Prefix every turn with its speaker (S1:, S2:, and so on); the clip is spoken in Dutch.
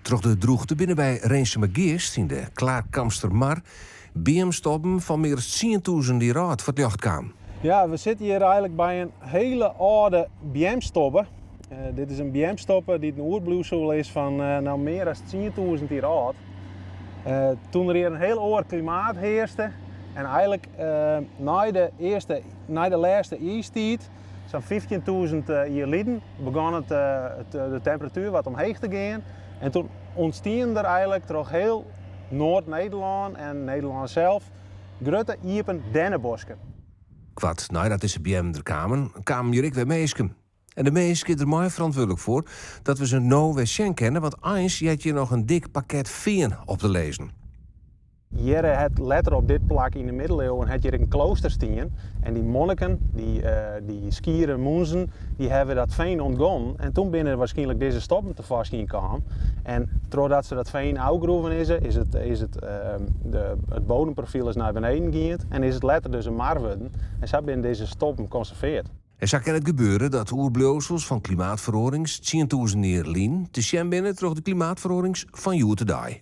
S1: Troch de droegte binnen bij Reensemergeest in de Klaarkamstermar BM-stoppen van meer dan 10.000 die raad voor het jacht kwam.
S2: Ja, we zitten hier eigenlijk bij een hele oude BM-stopper. Dit is een BM-stopper die een oerbloeisel is van meer dan 10.000 jaar oud. Toen er hier een heel oud klimaat heerste en eigenlijk na de laatste ijstijd, zo'n 15.000 jaar geleden, begon de temperatuur wat omhoog te gaan. En toen ontstonden er eigenlijk door heel Noord-Nederland en Nederland zelf grote iepen dennenbosken.
S1: Kwart nadat deze BM er kwamen hier ik weer meesken. En de meesken er mij verantwoordelijk voor dat we ze nou weer zien kennen, want eens had je nog een dik pakket veen op te lezen.
S2: Hier het letter op dit plak in de middeleeuwen had je een klooster staan. En die monniken, die skieren moenzen, die hebben dat veen ontgonnen. En toen binnen waarschijnlijk deze stoppen tevoorschijn kwamen. En doordat ze dat veen uitgegroeven is het bodemprofiel is naar beneden gegaan. En is het letter dus een mar worden. En zo binnen deze stoppen conserveerd.
S1: En zo kan het gebeuren dat oerbloeisels van klimaatverorings 10.000 jaar lien te zien binnen door de klimaatverorings van Joetedai.